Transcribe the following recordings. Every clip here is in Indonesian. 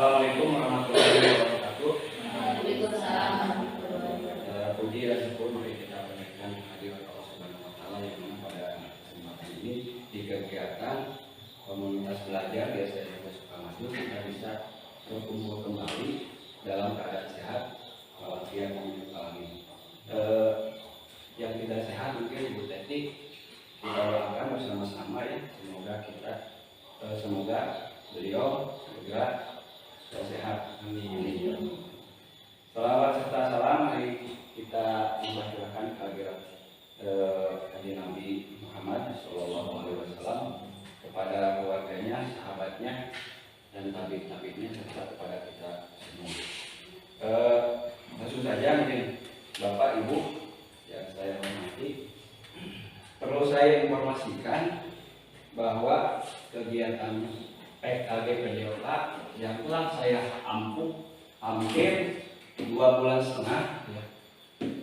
Assalamualaikum warahmatullahi wabarakatuh. Waalaikumsalam warahmatullahi wabarakatuh. Puji dan syukur mari kita panjatkan kehadirat Allah Subhanahu wa taala yang mana pada kesempatan ini di kegiatan komunitas belajar di SMP Sukamaju kita bisa berkumpul kembali dalam keadaan sehat walafiat dan alamin. Yang tidak sehat mungkin Ibu Teti kita doakan bersama-sama ya, semoga beliau segera sehat. Amin. Salawat serta salam mari kita mempersilahkan kehadirat Kanjeng Nabi Muhammad Shallallahu Alaihi Wasallam kepada keluarganya, sahabatnya, dan tabi'in serta kepada kita semua. Langsung saja mungkin Bapak Ibu yang saya hormati, perlu saya informasikan bahwa kegiatan PKG PJOK yang telah saya ampuh hampir 2,5 bulan ya.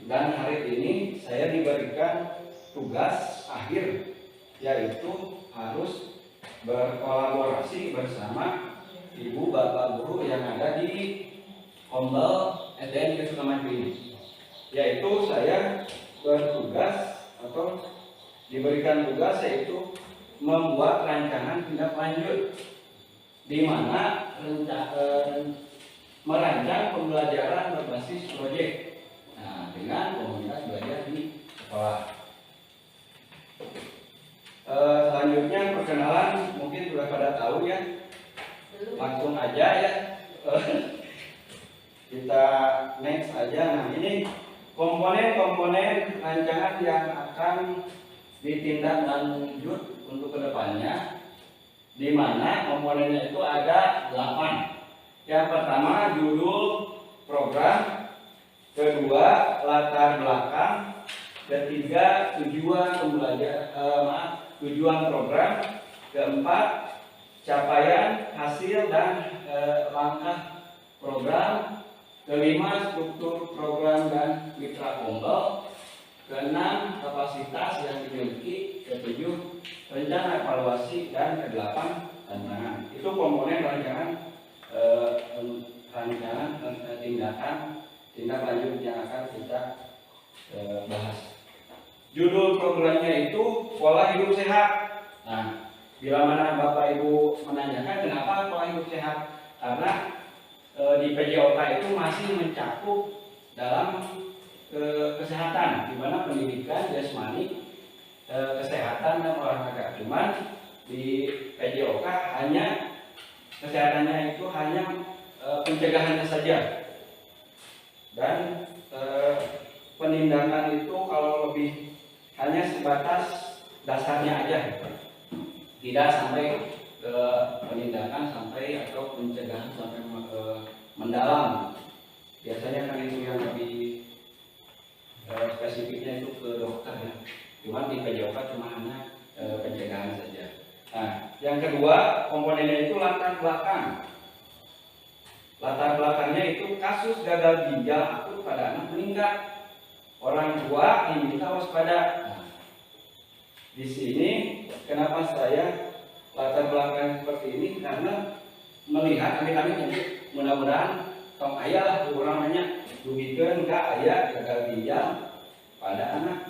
Dan hari ini saya diberikan tugas akhir, yaitu harus berkolaborasi bersama ibu bapak guru yang ada di Kombel SDN Sukamaju ini. Yaitu saya bertugas atau diberikan tugas yaitu membuat rancangan tindak lanjut di mana merancang pembelajaran berbasis proyek. Nah, dengan komunitas belajar di sekolah. Selanjutnya perkenalan mungkin sudah pada tahu ya. Langsung aja ya. Kita next aja. Nah, ini komponen-komponen rancangan yang akan ditindaklanjut untuk kedepannya, di mana komponennya itu ada 8. Yang pertama judul program, kedua latar belakang, ketiga tujuan program, keempat capaian hasil dan langkah program, kelima struktur program dan mitra Kombel, keenam kapasitas yang dimiliki, ketujuh rencana evaluasi, dan kedelapan tantangan. Itu komponen rancangan tindak lanjut yang akan kita bahas. Judul programnya itu pola hidup sehat. Nah, bila mana Bapak Ibu menanyakan kenapa pola hidup sehat, karena di PJOK itu masih mencakup dalam kesehatan, di mana pendidikan jasmani, kesehatan dan olahraga. Cuman di PJOK hanya kesehatannya itu hanya pencegahannya saja, dan penindakan itu kalau lebih hanya sebatas dasarnya aja, tidak sampai ke penindakan sampai atau pencegahan sampai mendalam. Biasanya kan itu yang lebih spesifiknya itu ke dokter ya. Cuman di PJOK cuma hanya pencegahan saja. Nah, yang kedua komponennya itu latar belakang. Latar belakangnya itu kasus gagal ginjal akut pada anak meningkat. Orang tua diminta waspada. Nah, di sini kenapa saya latar belakang seperti ini, karena melihat kami nanti mudah-mudahan tong ayah lah kurangnya dugikan ke ayah gagal ginjal pada anak.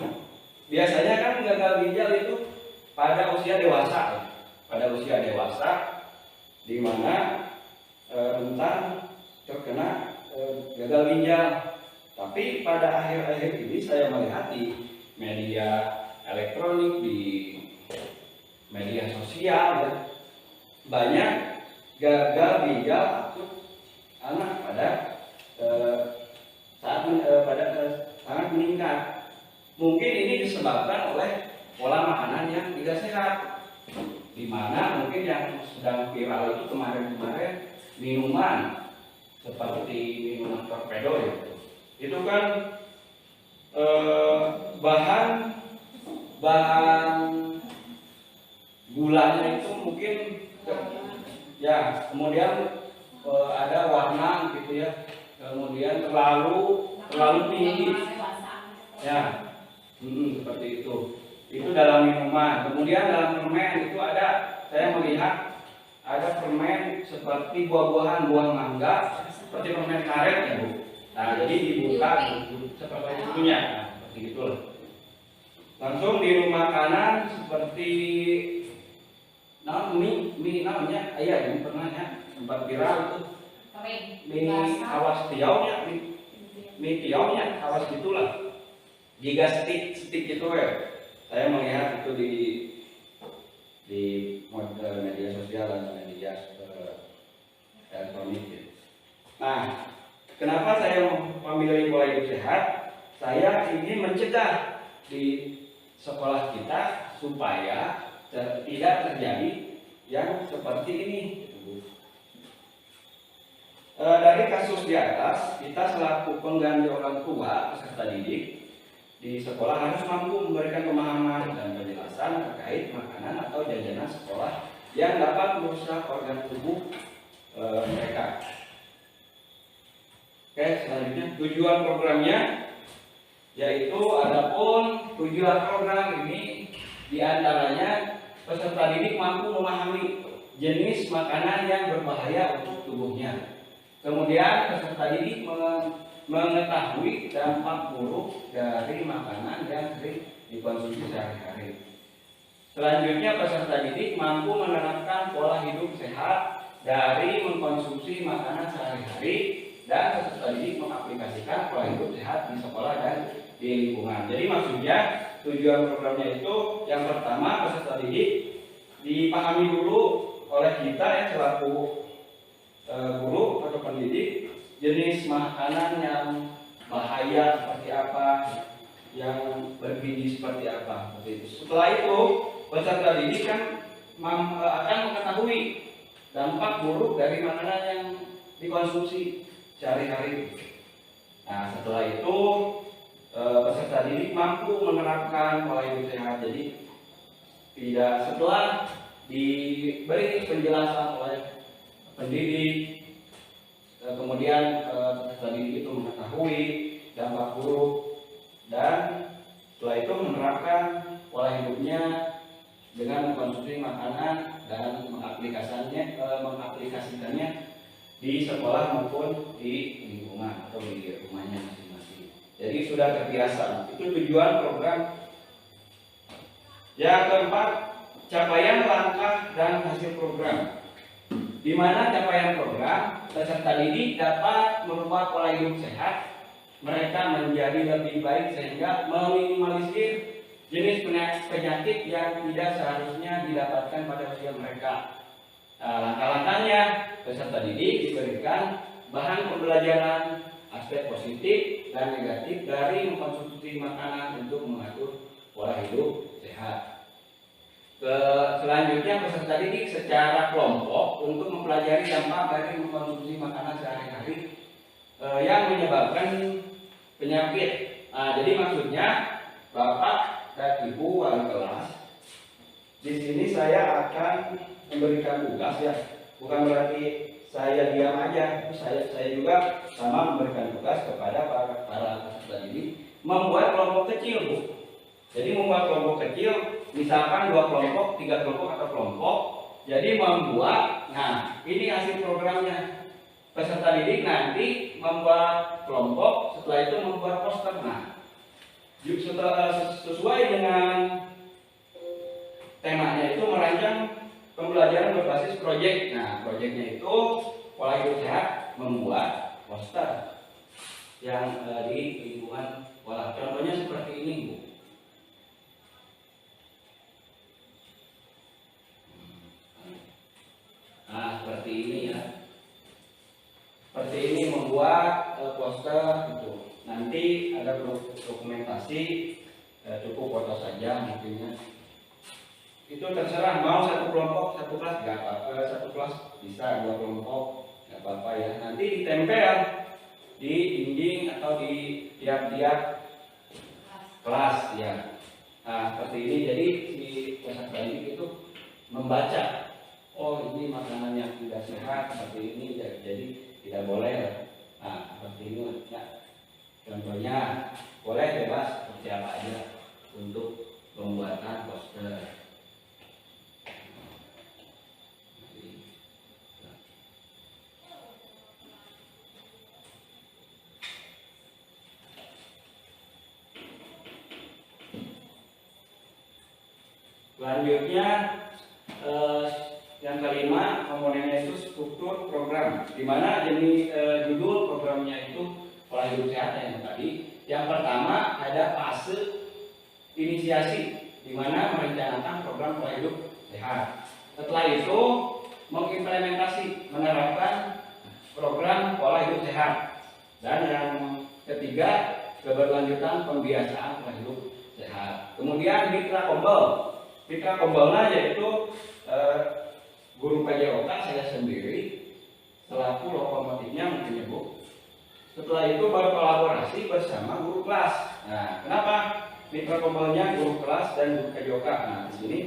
Biasanya kan gagal ginjal itu pada usia dewasa ya. Pada usia dewasa di mana rentan terkena gagal ginjal. Tapi pada akhir-akhir ini saya melihat di media elektronik, di media sosial ya, banyak gagal ginjal akut anak pada sangat meningkat. Mungkin ini disebabkan oleh pola makanan yang tidak sehat, di mana mungkin yang sedang viral itu kemarin-kemarin minuman seperti minuman torpedo itu kan bahan gulanya itu mungkin ya, kemudian ada warna gitu ya, kemudian terlalu tinggi ya, seperti itu dalam minuman. Kemudian dalam permen itu ada, saya melihat ada permen seperti buah-buahan, buah mangga, seperti permen karet ya Bu. Nah jadi dibuka seperti itunya, nah, seperti itulah. Langsung di rumah kanan seperti mie namanya, iya ini pernah ya, tempat viral itu mie awas tiaunya, mie tiaunya awas gitulah, giga stick itu ya. Saya melihat itu di media sosial dan media elektronik. Ya. Nah, kenapa saya memilih pola hidup sehat? Saya ingin mencegah di sekolah kita supaya tidak terjadi yang seperti ini. Dari kasus di atas, kita selaku pengganti orang tua peserta didik di sekolah harus mampu memberikan pemahaman dan penjelasan terkait makanan atau jajanan sekolah yang dapat merusak organ tubuh mereka. Oke, selanjutnya tujuan programnya, yaitu adapun tujuan program ini diantaranya peserta didik mampu memahami jenis makanan yang berbahaya untuk tubuhnya. Kemudian peserta didik mengetahui dampak buruk dari makanan yang sering dikonsumsi sehari-hari. Selanjutnya peserta didik mampu menerapkan pola hidup sehat dari mengkonsumsi makanan sehari-hari, dan peserta didik mengaplikasikan pola hidup sehat di sekolah dan di lingkungan. Jadi maksudnya tujuan programnya itu yang pertama peserta didik dipahami dulu oleh kita ya selaku guru atau pendidik, jenis makanan yang bahaya seperti apa, yang bergizi seperti apa, seperti itu. Setelah itu peserta didik kan akan mengetahui dampak buruk dari makanan yang dikonsumsi sehari-hari. Nah setelah itu peserta didik mampu menerapkan pola hidup sehat. Jadi tidak setelah diberi penjelasan oleh pendidik, kemudian peserta didik itu mengetahui dampak buruk, dan setelah itu menerapkan pola hidupnya dengan mengkonsumsi makanan dan mengaplikasikannya di sekolah maupun di lingkungan atau di rumahnya masing-masing. Jadi sudah terbiasa. Itu tujuan program. Yang keempat, capaian langkah dan hasil program. Di mana capaian program peserta didik dapat merubah pola hidup sehat mereka menjadi lebih baik sehingga meminimalisir jenis penyakit yang tidak seharusnya didapatkan pada usia mereka. Langkah-langkahnya, peserta didik diberikan bahan pembelajaran aspek positif dan negatif dari mengkonsumsi makanan untuk mengatur pola hidup sehat. Selanjutnya peserta didik secara kelompok untuk mempelajari dampak dari mengkonsumsi makanan sehari-hari yang menyebabkan penyakit. Jadi maksudnya Bapak dan Ibu wali kelas, di sini saya akan memberikan tugas ya, bukan berarti saya diam aja. Saya juga sama memberikan tugas kepada para peserta didik membuat kelompok kecil Bu. Jadi membuat kelompok kecil, misalkan 2 kelompok, 3 kelompok atau kelompok. Jadi membuat, nah ini hasil programnya. Peserta didik nanti membuat kelompok, setelah itu membuat poster. Nah, sesuai dengan temanya itu merancang pembelajaran berbasis proyek. Nah, proyeknya itu pola hidup sehat membuat poster yang di lingkungan sekolah. Contohnya seperti ini Bu. Nah, seperti ini ya. Seperti ini membuat poster gitu. Nanti ada dokumentasi, cukup foto saja mungkinnya. Itu terserah mau satu kelompok, satu kelas nggak apa-apa, satu kelas bisa 2 kelompok nggak apa-apa ya. Nanti ditempel di dinding atau di tiap-tiap kelas ya. Nah, seperti ini. Jadi si peserta didik itu membaca. Oh ini makanan yang tidak sehat seperti ini, jadi tidak boleh. Nah seperti ini ya. Contohnya boleh bebas seperti apa aja untuk pembuatan poster. Selanjutnya yang kelima komponennya itu struktur program, di mana judul programnya itu pola hidup sehat yang tadi. Yang pertama ada fase inisiasi, di mana merencanakan program pola hidup sehat. Setelah itu mengimplementasi, menerapkan program pola hidup sehat. Dan yang ketiga keberlanjutan pembiasaan pola hidup sehat. Kemudian mitra kombel. Mitra kombelnya yaitu guru PJOK saya sendiri selaku lokomotifnya mungkin ya Bu. Setelah itu berkolaborasi bersama guru kelas. Nah, kenapa mitra kombelnya guru kelas dan guru PJOK? Nah, di sini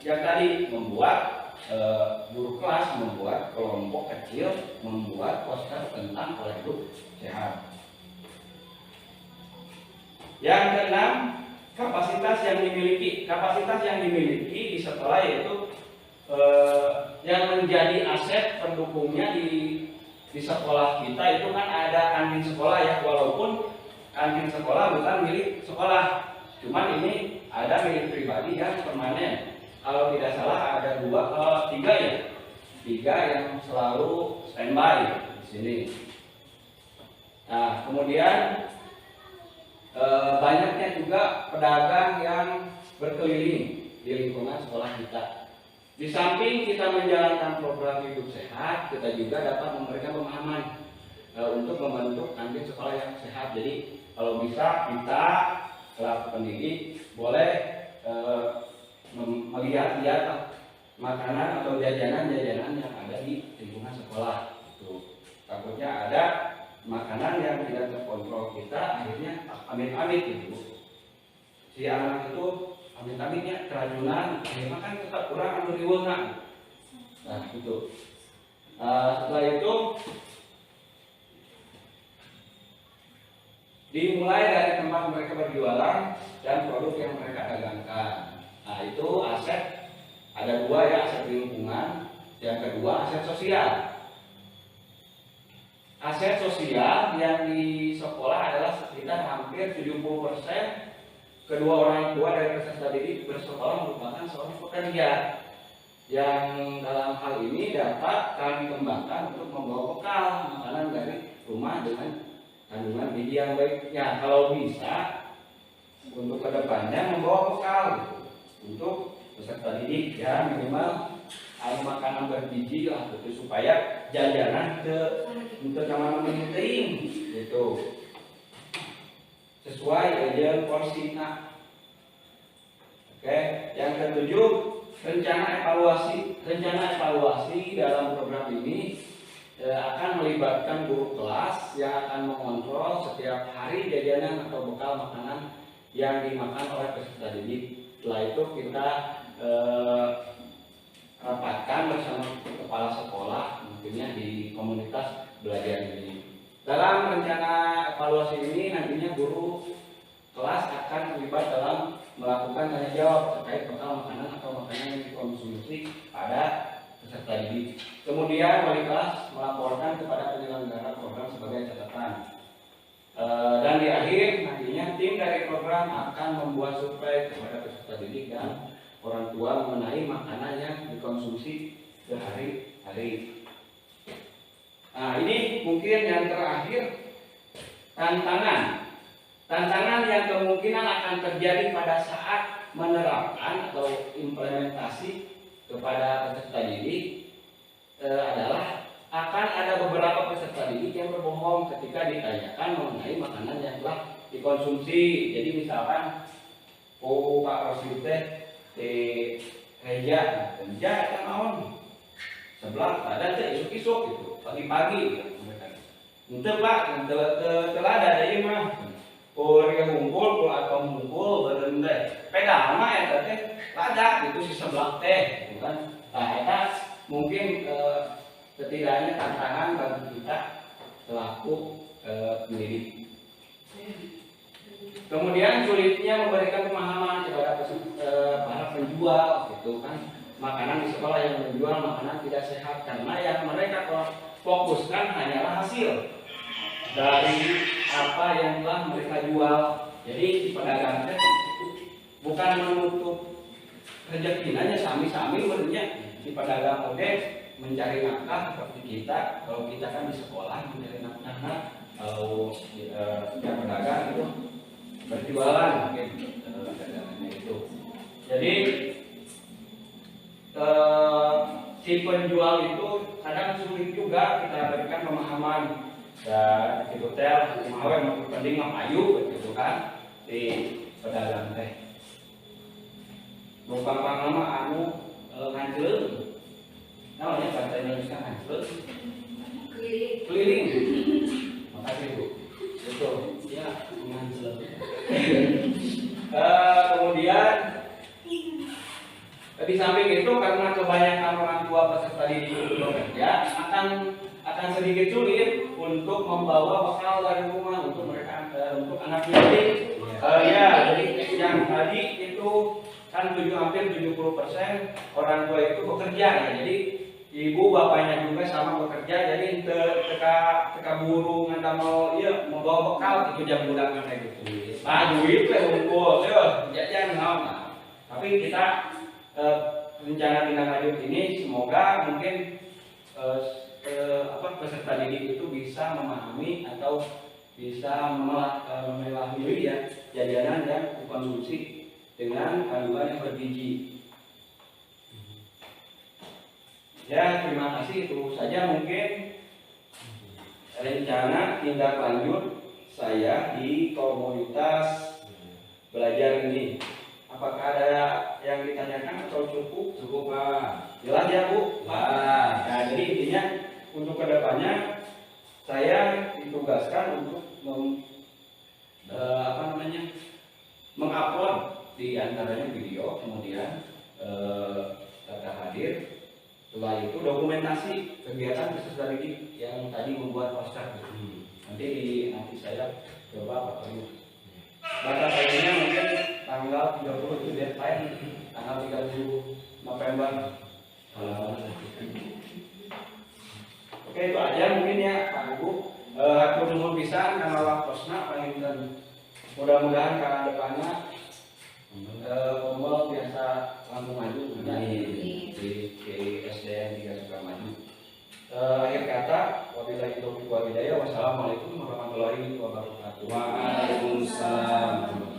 yang tadi membuat guru kelas membuat kelompok kecil, membuat poster tentang pola hidup sehat. Yang keenam, kapasitas yang dimiliki. Kapasitas yang dimiliki di sekolah yaitu yang menjadi aset pendukungnya di sekolah kita itu kan ada kantin sekolah ya, walaupun kantin sekolah bukan milik sekolah, cuman ini ada milik pribadi yang permanen. Kalau tidak salah ada tiga yang selalu standby di sini. Nah, kemudian banyaknya juga pedagang yang berkeliling di lingkungan sekolah kita. Di samping kita menjalankan program hidup sehat, kita juga dapat memberikan pemahaman untuk membentuk kantin sekolah yang sehat. Jadi kalau bisa kita selaku pendidik boleh melihat-lihat makanan atau jajanan-jajanan yang ada di lingkungan sekolah. Itu takutnya ada makanan yang tidak terkontrol kita, akhirnya amit-amit gitu. Si anak itu amit-amitnya keracunan, akhirnya kan tetap kurang riweunan. Nah itu. Setelah itu dimulai dari tempat mereka berjualan dan produk yang mereka dagangkan. Nah itu aset, ada dua ya, aset lingkungan, yang kedua aset sosial. Aset sosial yang di sekolah adalah sekitar hampir 70%. Kedua orang tua dari peserta didik bersekolah merupakan seorang pekerja, yang dalam hal ini dapat kami kembangkan untuk membawa bekal makanan dari rumah dengan kandungan gizi yang baik. Ya kalau bisa untuk kedepannya membawa bekal gitu, untuk peserta didik ya, minimal ada makanan bergizi lah gitu, supaya jajanan untuk zaman penting gitu sesuai aja porsi. Oke, yang ketujuh rencana evaluasi. Rencana evaluasi dalam program ini akan melibatkan guru kelas yang akan mengontrol setiap hari jajanan atau bekal makanan yang dimakan oleh peserta didik. Setelah itu kita rapatkan bersama kepala sekolah, mungkinnya di komunitas belajar ini. Dalam rencana evaluasi ini nantinya guru kelas akan terlibat dalam melakukan tanya jawab terkait bekal makanan atau makanan yang dikonsumsi pada peserta didik. Kemudian wali kelas melaporkan kepada penyelenggara program sebagai catatan. Dan di akhir nantinya tim dari program akan membuat survei kepada peserta didik dan orang tua mengenai makanan yang dikonsumsi sehari-hari. Nah ini mungkin yang terakhir, tantangan. Tantangan yang kemungkinan akan terjadi pada saat menerapkan atau implementasi kepada peserta didik adalah akan ada beberapa peserta didik yang berbohong ketika ditanyakan mengenai makanan yang telah dikonsumsi. Jadi misalkan, oh Pak Rosid teh reja eta naon sebelah ada teh isuk-isuk gitu pagi-pagi gitu mereka. Henteu Pak, henteu ada ieu mah. Pur ngumpul atau ngumpul beureun teh. Pedal mah eta teh lada gitu si sebelah teh gitu kan. Nah, eta mungkin setidaknya tantangan bagi kita selaku pendidik. Kemudian sulitnya memberikan pemahaman kepada para penjual gitu kan, makanan di sekolah yang menjual makanan tidak sehat, karena yang mereka fokuskan hanyalah hasil dari apa yang telah mereka jual. Jadi si pedagang bukan menutup rezekinanya sami-sami menurutnya si pedagang oke mencari nafkah seperti kita. Kalau kita kan di sekolah mencari nafkah, kalau yang pedagang itu berjualan mungkin dagangannya itu. Jadi si penjual itu kadang sulit juga kita berikan pemahaman dan itu tel mau penting mah ayu gitu kan si pedagang teh. Numpang nama anu ngancel, namanya bahasa Indonesia ngancel, keliling. Makasih Bu. Betul. Ya ngancel. Kemudian di samping itu karena kebanyakan orang tua peserta didik bekerja akan sedikit sulit untuk membawa bekal dari rumah untuk mereka untuk anak didik. Ya, jadi yang tadi itu kan hampir 70% orang tua itu bekerja ya. Jadi ibu bapaknya juga sama bekerja, jadi teka buru nganda mau membawa bekal itu jam budak kayak gitu. Duit teh unggul jajan nah. Tapi kita rencana tindak lanjut ini semoga mungkin peserta didik itu bisa memahami atau bisa memilih ya jajanan dan konsumsi dengan kandungan yang bergizi. Ya, terima kasih, itu saja mungkin rencana tindak lanjut saya di komunitas belajar ini. Apakah ada yang ditanyakan atau cukup? Cukup Pak. Jelas ya Bu? Pak. Nah, jadi intinya untuk kedepannya saya ditugaskan untuk mengupload di antaranya video, kemudian data hadir. Setelah itu dokumentasi kegiatan peserta didik yang tadi membuat poster. Nanti saya coba pakai. Batas akhirnya mungkin tanggal 30 itu deadline, tanggal 30 November. Oke, itu aja mungkin ya Pak Ibu. Hatur nuhun pisan kana waktosna panginten. Mudah-mudahan kana depannya Kombol biasa langsung maju di SDN 3 Sukamahi. Akhir kata, wabillahi taufiq wal hidayah. Wassalamualaikum warahmatullahi wabarakatuh. Waalaikumsalam.